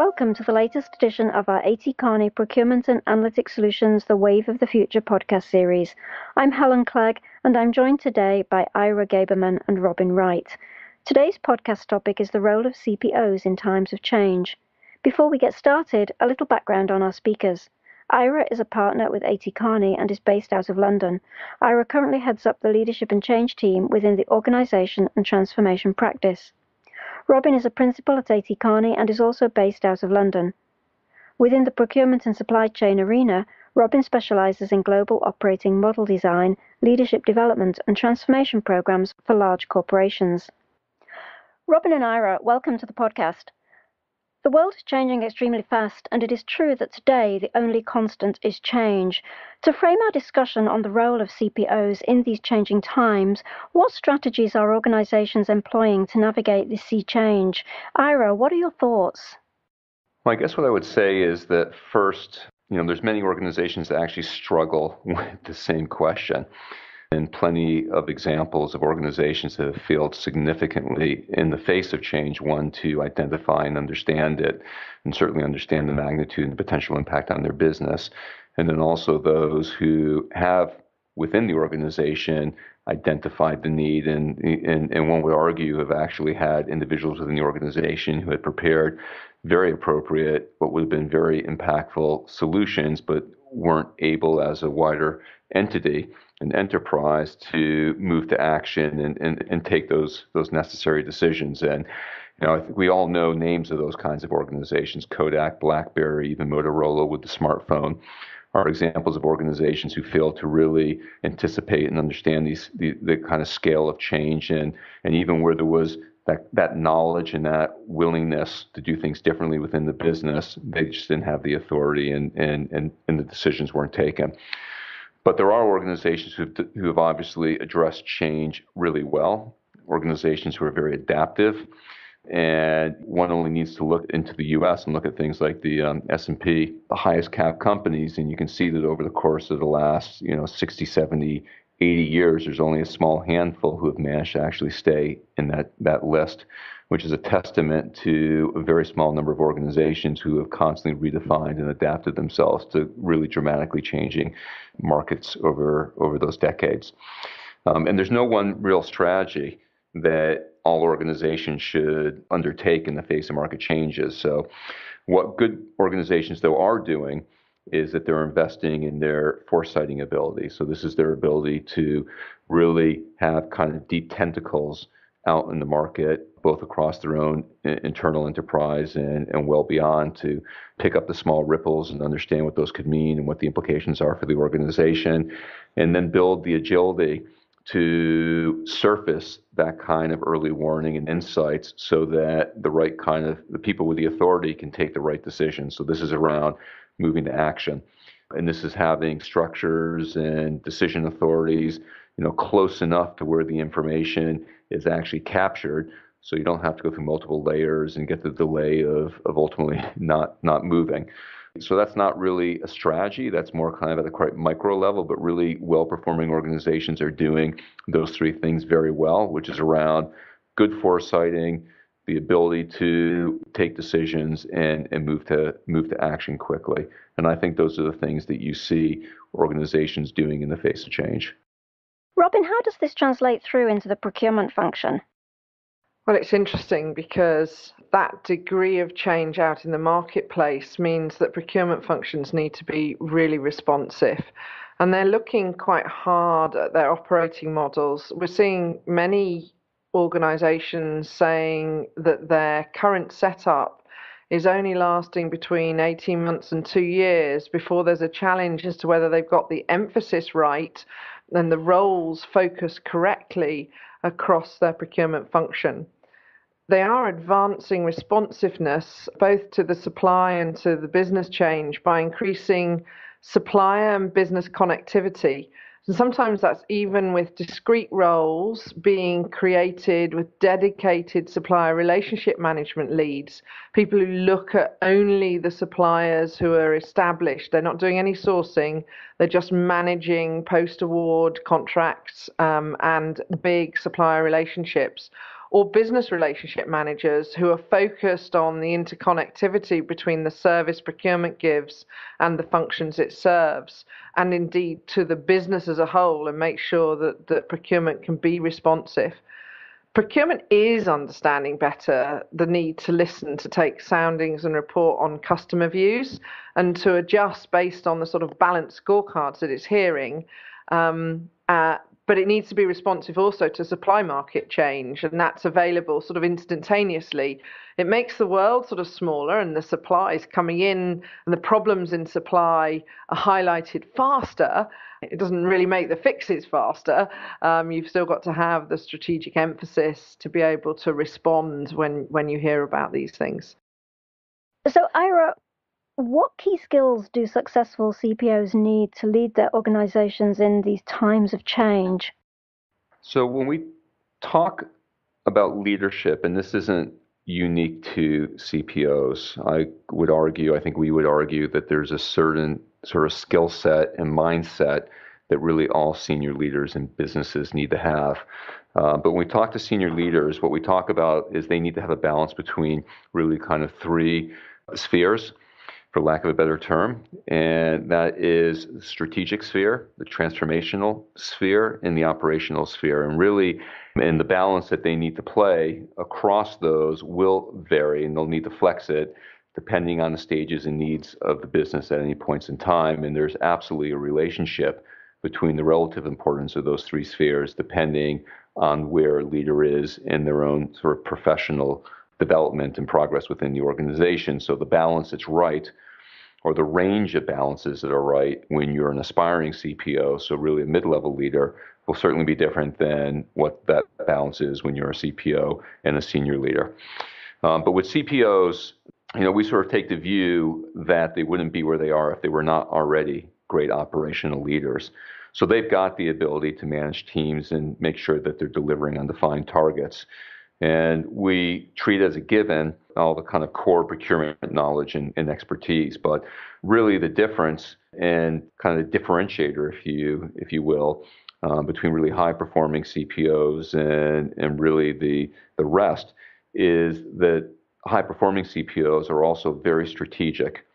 Welcome to the latest edition of our AT Kearney Procurement and Analytics Solutions The Wave of the Future podcast series. I'm Helen Clegg, and I'm joined today by Ira Gaberman and Robyn Wright. Today's podcast topic is the role of CPOs in times of change. Before we get started, a little background on our speakers. Ira is a partner with AT Kearney and is based out of London. Ira currently heads up the Leadership and Change team within the Organisation and Transformation practice. Robyn is a principal at AT Kearney and is also based out of London. Within the procurement and supply chain arena, Robyn specialises in global operating model design, leadership development and transformation programs for large corporations. Robyn and Ira, welcome to the podcast. The world is changing extremely fast, and it is true that today the only constant is change. To frame our discussion on the role of CPOs in these changing times, what strategies are organisations employing to navigate this sea change? Ira, what are your thoughts? Well, I guess what I would say is that first, there's many organizations that actually struggle with the same question. And plenty of examples of organizations that have failed significantly in the face of change. One, to identify and understand it, and certainly understand the magnitude and the potential impact on their business. And then also those who have, within the organization, identified the need and one would argue have actually had individuals within the organization who had prepared very appropriate, what would have been very impactful solutions, but weren't able as a wider entity and enterprise to move to action and take those necessary decisions. And I think we all know names of those kinds of organizations. Kodak, BlackBerry, even Motorola with the smartphone are examples of organizations who fail to really anticipate and understand the kind of scale of change and even where there was that knowledge and that willingness to do things differently within the business, they just didn't have the authority and the decisions weren't taken. But there are organizations who have obviously addressed change really well, organizations who are very adaptive. And one only needs to look into the U.S. and look at things like the S&P, the highest cap companies, and you can see that over the course of the last 60, 70, 80 years, there's only a small handful who have managed to actually stay in that list, which is a testament to a very small number of organizations who have constantly redefined and adapted themselves to really dramatically changing markets over those decades. And there's no one real strategy that all organizations should undertake in the face of market changes. So what good organizations, though, are doing is that they're investing in their foresighting ability. So this is their ability to really have kind of deep tentacles out in the market, both across their own internal enterprise and well beyond, to pick up the small ripples and understand what those could mean and what the implications are for the organization, and then build the agility to surface that kind of early warning and insights so that the people with the authority can take the right decisions. So this is around moving to action. And this is having structures and decision authorities, close enough to where the information is actually captured, so you don't have to go through multiple layers and get the delay of ultimately not moving. So that's not really a strategy. That's more kind of at a quite micro level, but really well-performing organizations are doing those three things very well, which is around good foresighting, the ability to take decisions and move to action quickly. And I think those are the things that you see organizations doing in the face of change. Robyn, how does this translate through into the procurement function? Well, it's interesting because that degree of change out in the marketplace means that procurement functions need to be really responsive. And they're looking quite hard at their operating models. We're seeing many organizations saying that their current setup is only lasting between 18 months and 2 years before there's a challenge as to whether they've got the emphasis right and the roles focused correctly across their procurement function. They are advancing responsiveness both to the supply and to the business change by increasing supplier and business connectivity. And sometimes that's even with discrete roles being created with dedicated supplier relationship management leads, people who look at only the suppliers who are established. They're not doing any sourcing. They're just managing post-award contracts and big supplier relationships. or business relationship managers who are focused on the interconnectivity between the service procurement gives and the functions it serves, and indeed to the business as a whole, and make sure that procurement can be responsive. Procurement is understanding better the need to listen, to take soundings and report on customer views, and to adjust based on the sort of balanced scorecards that it's hearing. But it needs to be responsive also to supply market change, and that's available sort of instantaneously. It makes the world sort of smaller, and the supplies coming in and the problems in supply are highlighted faster. It doesn't really make the fixes faster. You've still got to have the strategic emphasis to be able to respond when you hear about these things. So, Ira, what key skills do successful CPOs need to lead their organizations in these times of change? So when we talk about leadership, and this isn't unique to CPOs, I think we would argue that there's a certain sort of skill set and mindset that really all senior leaders in businesses need to have. But when we talk to senior leaders, what we talk about is they need to have a balance between really kind of three spheres, for lack of a better term, and that is the strategic sphere, the transformational sphere, and the operational sphere. And really, and the balance that they need to play across those will vary, and they'll need to flex it depending on the stages and needs of the business at any points in time. And there's absolutely a relationship between the relative importance of those three spheres, depending on where a leader is in their own sort of professional development and progress within the organization. So the balance that's right, or the range of balances that are right when you're an aspiring CPO, so really a mid-level leader, will certainly be different than what that balance is when you're a CPO and a senior leader. But with CPOs, we sort of take the view that they wouldn't be where they are if they were not already great operational leaders. So they've got the ability to manage teams and make sure that they're delivering on defined targets. And we treat as a given all the kind of core procurement knowledge and expertise. But really the difference and kind of the differentiator, if you will, between really high-performing CPOs and really the rest is that high-performing CPOs are also very strategic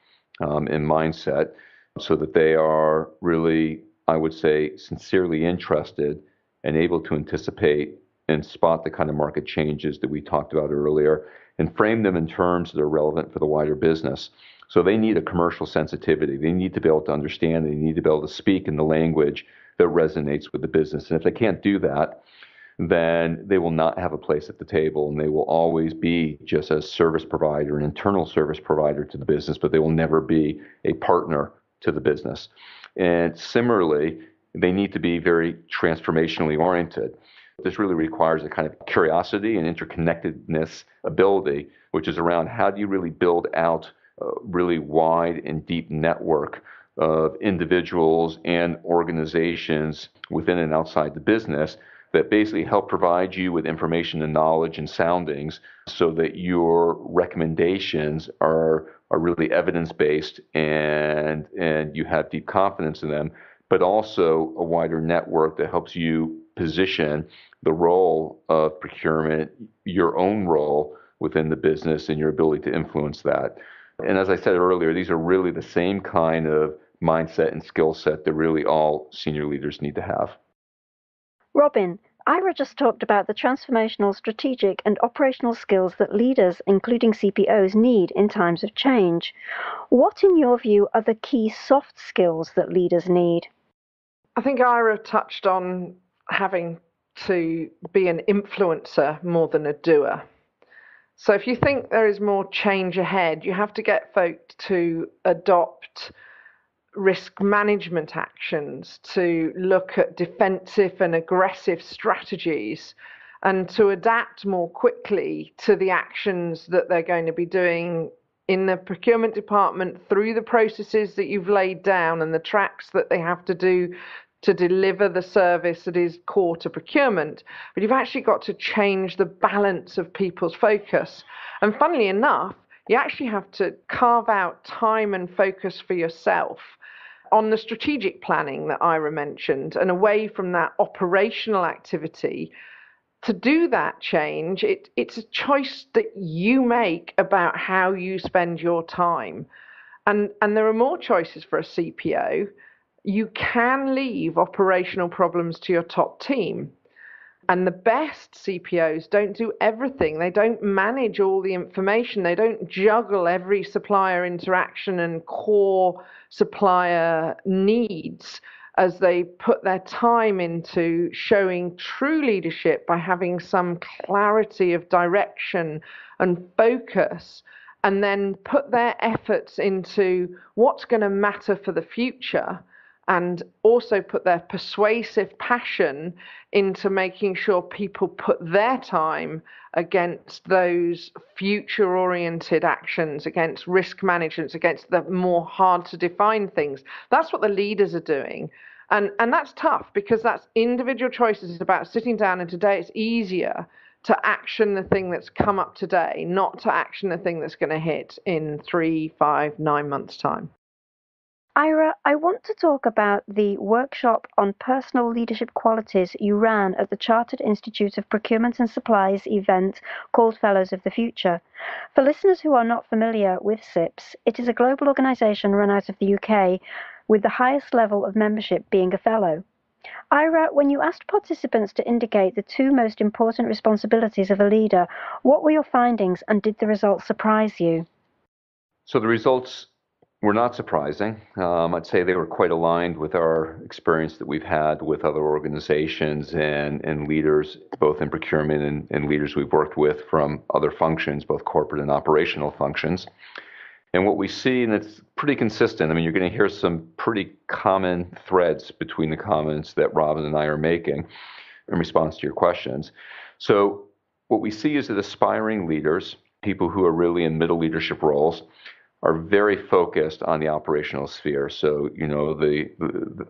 in mindset, so that they are really, I would say, sincerely interested and able to anticipate and spot the kind of market changes that we talked about earlier and frame them in terms that are relevant for the wider business. So they need a commercial sensitivity. They need to be able to understand. They need to be able to speak in the language that resonates with the business. And if they can't do that, then they will not have a place at the table, and they will always be just a service provider, an internal service provider to the business, but they will never be a partner to the business. And similarly, they need to be very transformationally oriented. This really requires a kind of curiosity and interconnectedness ability, which is around how do you really build out a really wide and deep network of individuals and organizations within and outside the business that basically help provide you with information and knowledge and soundings so that your recommendations are really evidence-based and you have deep confidence in them, but also a wider network that helps you position the role of procurement, your own role within the business, and your ability to influence that. And as I said earlier, these are really the same kind of mindset and skill set that really all senior leaders need to have. Robyn, Ira just talked about the transformational, strategic, and operational skills that leaders, including CPOs, need in times of change. What, in your view, are the key soft skills that leaders need? I think Ira touched on having to be an influencer more than a doer. So if you think there is more change ahead, you have to get folk to adopt risk management actions, to look at defensive and aggressive strategies, and to adapt more quickly to the actions that they're going to be doing in the procurement department through the processes that you've laid down and the tracks that they have to do to deliver the service that is core to procurement. But you've actually got to change the balance of people's focus. And funnily enough, you actually have to carve out time and focus for yourself on the strategic planning that Ira mentioned, and away from that operational activity to do that change, it's a choice that you make about how you spend your time. And there are more choices for a CPO. You can leave operational problems to your top team. And the best CPOs don't do everything. They don't manage all the information. They don't juggle every supplier interaction and core supplier needs as they put their time into showing true leadership by having some clarity of direction and focus, and then put their efforts into what's going to matter for the future, and also put their persuasive passion into making sure people put their time against those future-oriented actions, against risk management, against the more hard-to-define things. That's what the leaders are doing. And that's tough, because that's individual choices. It's about sitting down, and today it's easier to action the thing that's come up today, not to action the thing that's going to hit in 3, 5, 9 months' time. Ira, I want to talk about the workshop on personal leadership qualities you ran at the Chartered Institute of Procurement and Supplies event called Fellows of the Future. For listeners who are not familiar with CIPS, it is a global organisation run out of the UK with the highest level of membership being a fellow. Ira, when you asked participants to indicate the 2 most important responsibilities of a leader, what were your findings, and did the results surprise you? So the results were not surprising. I'd say they were quite aligned with our experience that we've had with other organizations and leaders, both in procurement and leaders we've worked with from other functions, both corporate and operational functions. And what we see, and it's pretty consistent, I mean, you're going to hear some pretty common threads between the comments that Robyn and I are making in response to your questions. So what we see is that aspiring leaders, people who are really in middle leadership roles, are very focused on the operational sphere. So,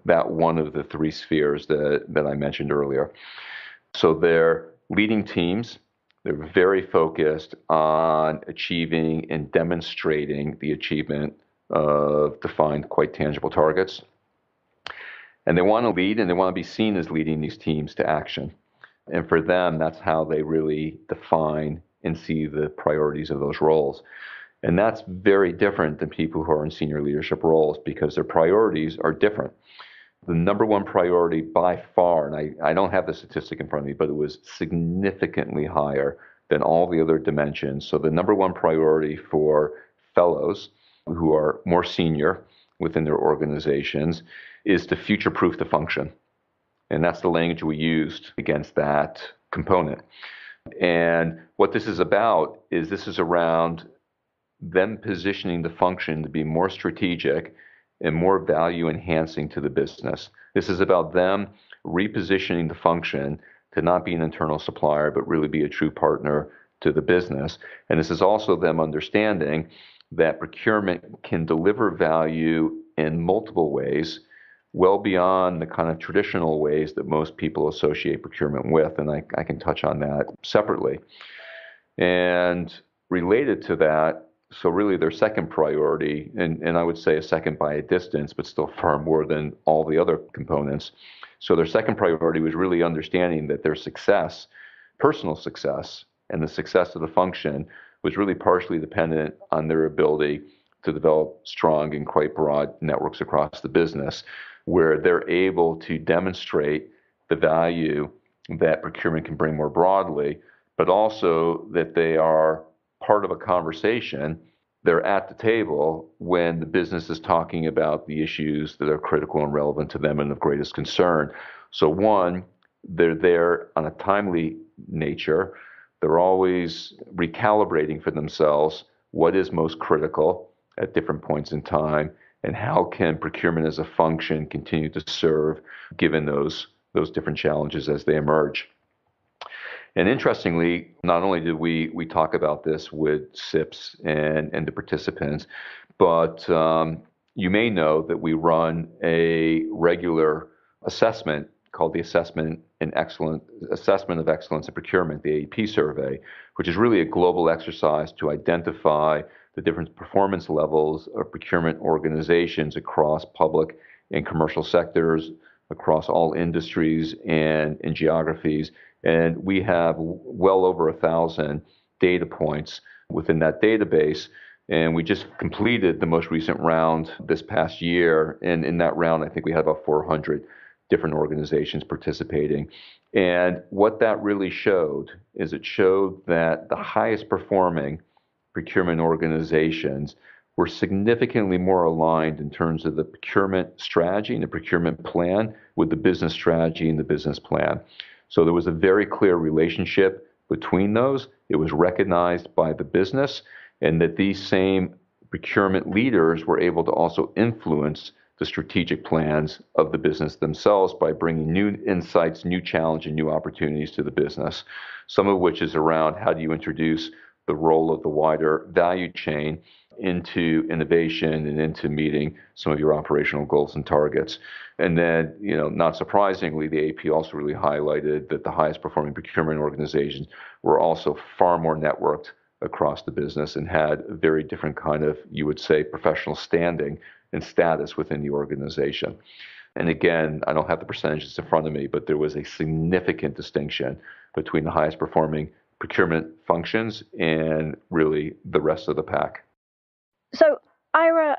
that one of the 3 spheres that I mentioned earlier. So they're leading teams. They're very focused on achieving and demonstrating the achievement of defined, quite tangible targets. And they want to lead, and they want to be seen as leading these teams to action. And for them, that's how they really define and see the priorities of those roles. And that's very different than people who are in senior leadership roles, because their priorities are different. The number one priority by far, and I don't have the statistic in front of me, but it was significantly higher than all the other dimensions. So the number one priority for fellows who are more senior within their organizations is to future-proof the function. And that's the language we used against that component. And what this is about is this is around them positioning the function to be more strategic and more value enhancing to the business. This is about them repositioning the function to not be an internal supplier, but really be a true partner to the business. And this is also them understanding that procurement can deliver value in multiple ways, well beyond the kind of traditional ways that most people associate procurement with. And I can touch on that separately. And related to that, so really their second priority, and I would say a second by a distance, but still far more than all the other components. So their second priority was really understanding that their success, personal success, and the success of the function was really partially dependent on their ability to develop strong and quite broad networks across the business, where they're able to demonstrate the value that procurement can bring more broadly, but also that they are part of a conversation. They're at the table when the business is talking about the issues that are critical and relevant to them and of greatest concern. So one, they're there on a timely nature. They're always recalibrating for themselves what is most critical at different points in time, and how can procurement as a function continue to serve given those different challenges as they emerge. And interestingly, not only did we talk about this with CIPS and the participants, but you may know that we run a regular assessment called the Assessment of Excellence in Procurement, the AEP survey, which is really a global exercise to identify the different performance levels of procurement organizations across public and commercial sectors, across all industries and geographies. And we have well over 1,000 data points within that database. And we just completed the most recent round this past year. And in that round, I think we had about 400 different organizations participating. And what that really showed is it showed that the highest performing procurement organizations were significantly more aligned in terms of the procurement strategy and the procurement plan with the business strategy and the business plan. So there was a very clear relationship between those. It was recognized by the business, and that these same procurement leaders were able to also influence the strategic plans of the business themselves by bringing new insights, new challenge, and new opportunities to the business, some of which is around how do you introduce the role of the wider value chain into innovation and into meeting some of your operational goals and targets. And then, not surprisingly, the AP also really highlighted that the highest performing procurement organizations were also far more networked across the business and had a very different kind of, you would say, professional standing and status within the organization. And again, I don't have the percentages in front of me, but there was a significant distinction between the highest performing procurement functions and really the rest of the pack. So, Ira,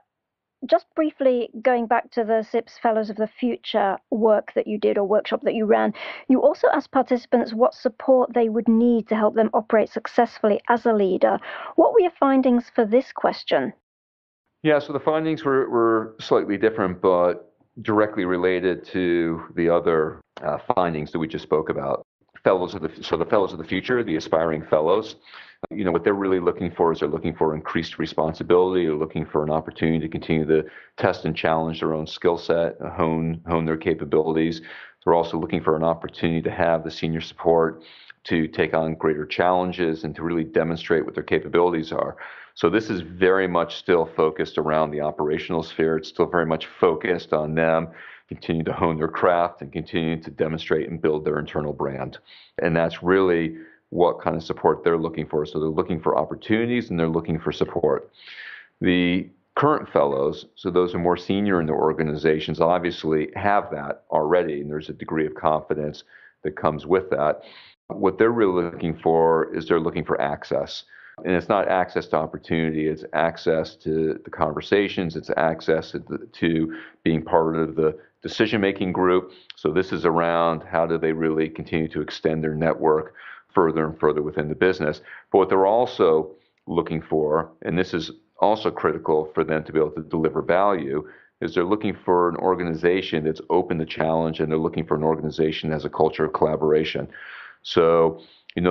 just briefly going back to the CIPS Fellows of the Future work that you did or workshop that you ran, you also asked participants what support they would need to help them operate successfully as a leader. What were your findings for this question? Yeah, so the findings were slightly different, but directly related to the other findings that we just spoke about. The Fellows of the Future, the aspiring fellows, what they're really looking for is they're looking for increased responsibility. They're looking for an opportunity to continue to test and challenge their own skill set, hone their capabilities. They're also looking for an opportunity to have the senior support to take on greater challenges and to really demonstrate what their capabilities are. So this is very much still focused around the operational sphere. It's still very much focused on them continue to hone their craft and continue to demonstrate and build their internal brand. And that's really what kind of support they're looking for. So they're looking for opportunities and they're looking for support. The current fellows, so those who are more senior in their organizations, obviously have that already, and there's a degree of confidence that comes with that. What they're really looking for is they're looking for access. And it's not access to opportunity, it's access to the conversations, it's access to being part of the decision-making group. So this is around how do they really continue to extend their network further and further within the business. But what they're also looking for, and this is also critical for them to be able to deliver value, is they're looking for an organization that's open to challenge, and they're looking for an organization that has a culture of collaboration. So,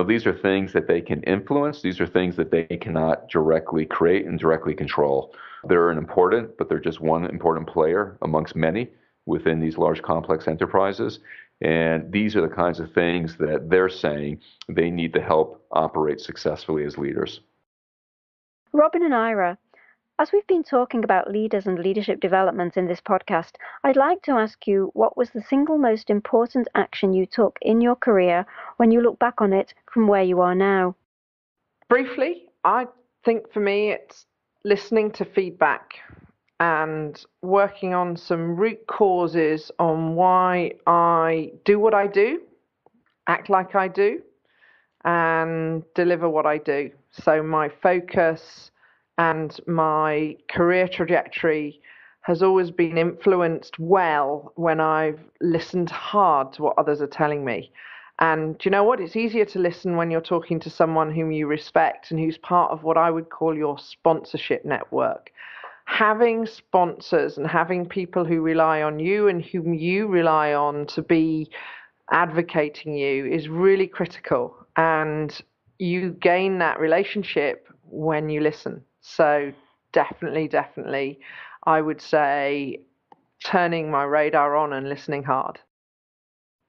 these are things that they can influence. These are things that they cannot directly create and directly control. They're important, but they're just one important player amongst many within these large complex enterprises. And these are the kinds of things that they're saying they need to help operate successfully as leaders. Robyn and Ira, as we've been talking about leaders and leadership development in this podcast, I'd like to ask you what was the single most important action you took in your career when you look back on it from where you are now? Briefly, I think for me it's listening to feedback and working on some root causes on why I do what I do, act like I do, and deliver what I do. So my focus and my career trajectory has always been influenced well when I've listened hard to what others are telling me. And do you know what? It's easier to listen when you're talking to someone whom you respect and who's part of what I would call your sponsorship network. Having sponsors and having people who rely on you and whom you rely on to be advocating you is really critical. And you gain that relationship when you listen. So definitely, I would say turning my radar on and listening hard.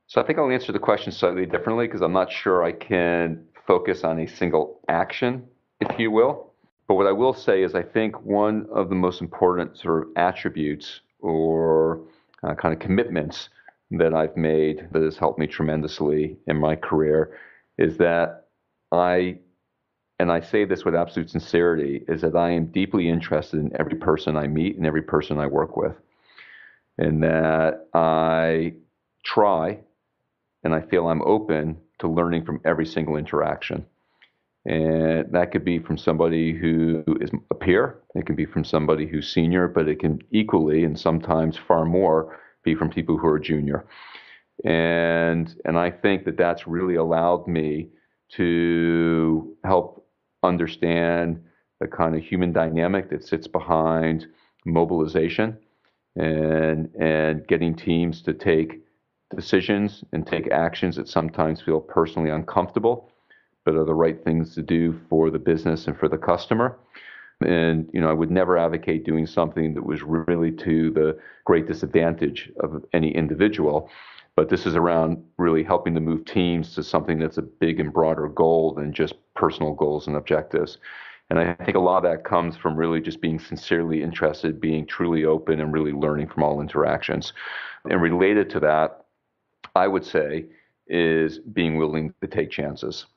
So I think I'll answer the question slightly differently because I'm not sure I can focus on a single action, if you will. But what I will say is I think one of the most important sort of attributes or kind of commitments that I've made that has helped me tremendously in my career is that and I say this with absolute sincerity, is that I am deeply interested in every person I meet and every person I work with. And that I try, and I feel I'm open to learning from every single interaction. And that could be from somebody who is a peer. It can be from somebody who's senior, but it can equally, and sometimes far more, be from people who are junior. And I think that that's really allowed me to help understand the kind of human dynamic that sits behind mobilization and getting teams to take decisions and take actions that sometimes feel personally uncomfortable, but are the right things to do for the business and for the customer. And, I would never advocate doing something that was really to the great disadvantage of any individual. But this is around really helping to move teams to something that's a big and broader goal than just personal goals and objectives. And I think a lot of that comes from really just being sincerely interested, being truly open, and really learning from all interactions. And related to that, I would say, is being willing to take chances.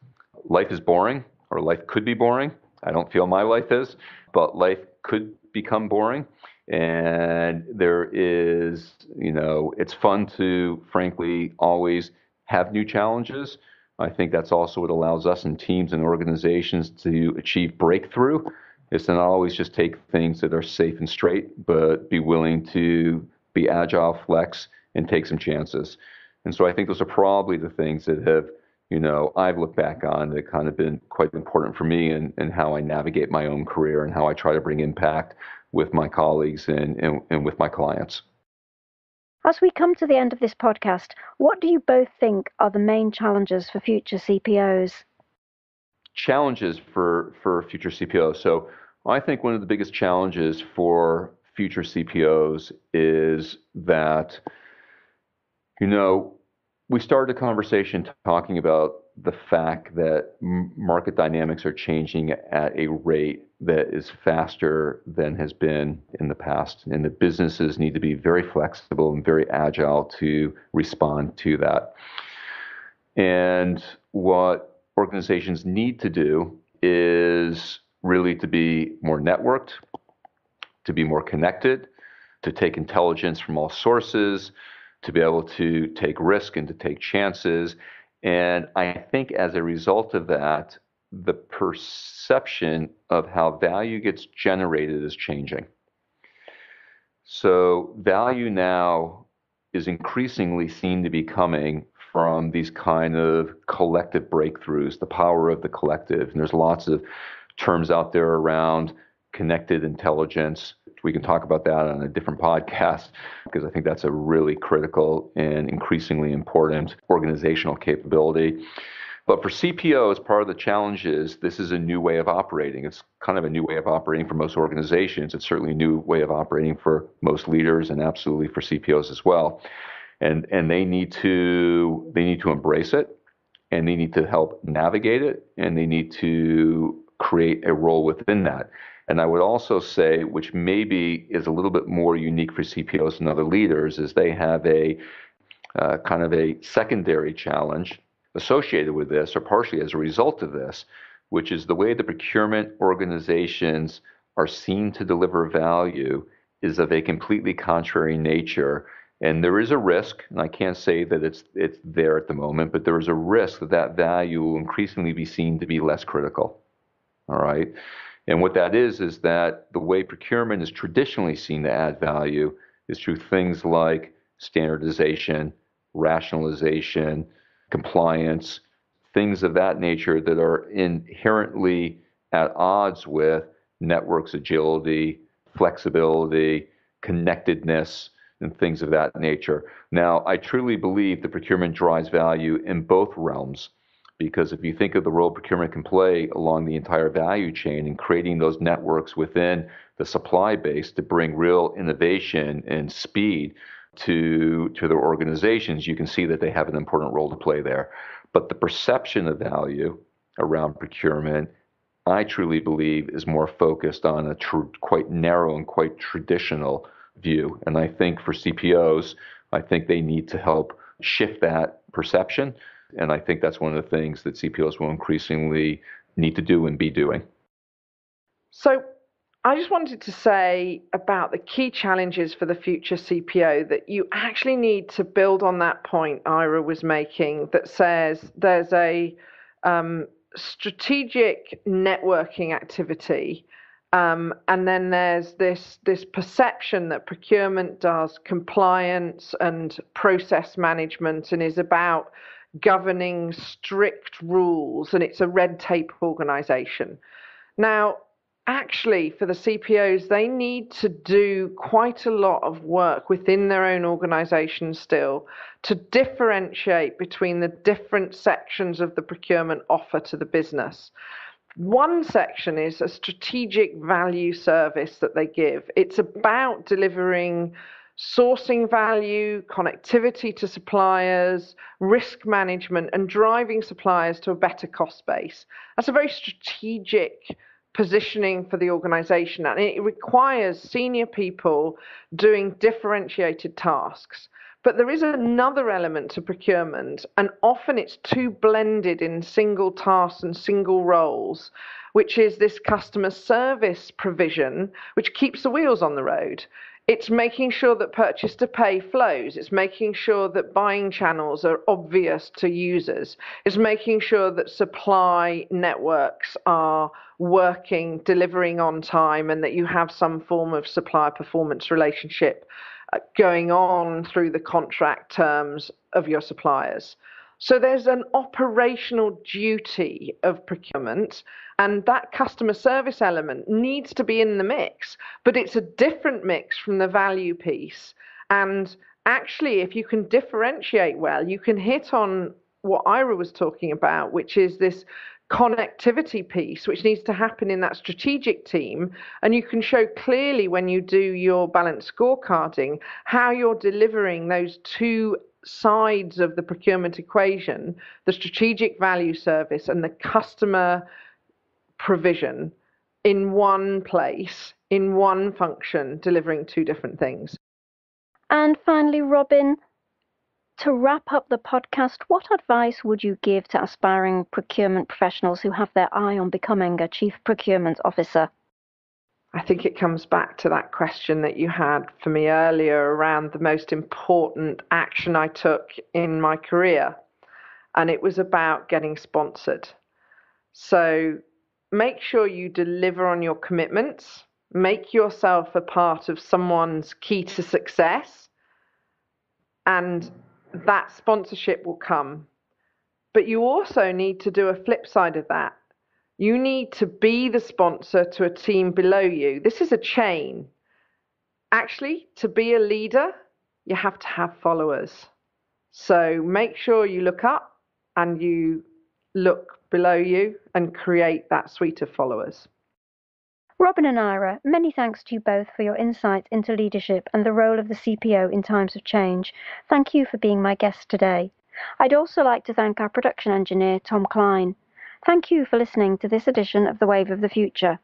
Life is boring, or life could be boring. I don't feel my life is, but life could become boring. And there is, it's fun to, frankly, always have new challenges. I think that's also what allows us in teams and organizations to achieve breakthrough. It's to not always just take things that are safe and straight, but be willing to be agile, flex, and take some chances. And so I think those are probably the things that have, I've looked back on that kind of been quite important for me and how I navigate my own career and how I try to bring impact with my colleagues and with my clients. As we come to the end of this podcast, what do you both think are the main challenges for future CPOs? Challenges for future CPOs. So I think one of the biggest challenges for future CPOs is that, we started a conversation talking about the fact that market dynamics are changing at a rate that is faster than has been in the past, and the businesses need to be very flexible and very agile to respond to that. And what organizations need to do is really to be more networked, to be more connected, to take intelligence from all sources, to be able to take risk and to take chances. And I think as a result of that, the perception of how value gets generated is changing. So value now is increasingly seen to be coming from these kind of collective breakthroughs, the power of the collective. And there's lots of terms out there around connected intelligence. We can talk about that on a different podcast because I think that's a really critical and increasingly important organizational capability. But for CPOs, part of the challenge is this is a new way of operating. It's kind of a new way of operating for most organizations. It's certainly a new way of operating for most leaders and absolutely for CPOs as well. And they need to embrace it, and they need to help navigate it, and they need to create a role within that. And I would also say, which maybe is a little bit more unique for CPOs and other leaders, is they have a kind of a secondary challenge associated with this, or partially as a result of this, which is the way the procurement organizations are seen to deliver value is of a completely contrary nature. And there is a risk, and I can't say that it's there at the moment, but there is a risk that that value will increasingly be seen to be less critical. All right. And what that is that the way procurement is traditionally seen to add value is through things like standardization, rationalization, compliance, things of that nature that are inherently at odds with networks agility, flexibility, connectedness, and things of that nature. Now, I truly believe that procurement drives value in both realms. Because if you think of the role procurement can play along the entire value chain and creating those networks within the supply base to bring real innovation and speed to their organizations, you can see that they have an important role to play there. But the perception of value around procurement, I truly believe, is more focused on a quite narrow and quite traditional view. And I think for CPOs, I think they need to help shift that perception. And I think that's one of the things that CPOs will increasingly need to do and be doing. So I just wanted to say about the key challenges for the future CPO that you actually need to build on that point Ira was making that says there's a strategic networking activity. And then there's this perception that procurement does compliance and process management and is about governing strict rules, and it's a red tape organization. Now, actually, for the CPOs, they need to do quite a lot of work within their own organization still to differentiate between the different sections of the procurement offer to the business. One section is a strategic value service that they give. It's about delivering sourcing value, connectivity to suppliers, risk management, and driving suppliers to a better cost base. That's a very strategic positioning for the organization, and it requires senior people doing differentiated tasks. But there is another element to procurement, and often it's too blended in single tasks and single roles, which is this customer service provision, which keeps the wheels on the road. It's making sure that purchase to pay flows. It's making sure that buying channels are obvious to users. It's making sure that supply networks are working, delivering on time, and that you have some form of supplier performance relationship going on through the contract terms of your suppliers. So there's an operational duty of procurement, and that customer service element needs to be in the mix, but it's a different mix from the value piece. And actually, if you can differentiate well, you can hit on what Ira was talking about, which is this connectivity piece, which needs to happen in that strategic team. And you can show clearly when you do your balanced scorecarding how you're delivering those two sides of the procurement equation, the strategic value service and the customer provision, in one place, in one function, delivering two different things. And finally, Robyn, to wrap up the podcast, what advice would you give to aspiring procurement professionals who have their eye on becoming a chief procurement officer? I think it comes back to that question that you had for me earlier around the most important action I took in my career. And it was about getting sponsored. So make sure you deliver on your commitments. Make yourself a part of someone's key to success. And that sponsorship will come. But you also need to do a flip side of that. You need to be the sponsor to a team below you. This is a chain. Actually, to be a leader, you have to have followers. So make sure you look up and you look below you and create that suite of followers. Robyn and Ira, many thanks to you both for your insight into leadership and the role of the CPO in times of change. Thank you for being my guest today. I'd also like to thank our production engineer, Tom Klein. Thank you for listening to this edition of The Wave of the Future.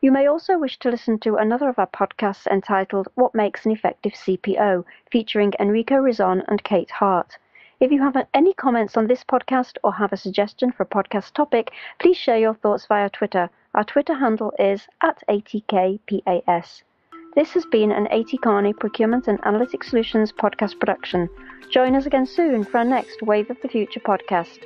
You may also wish to listen to another of our podcasts entitled What Makes an Effective CPO, featuring Enrico Rizon and Kate Hart. If you have any comments on this podcast or have a suggestion for a podcast topic, please share your thoughts via Twitter. Our Twitter handle is @ATKPAS. This has been an AT Kearney Procurement and Analytics Solutions podcast production. Join us again soon for our next Wave of the Future podcast.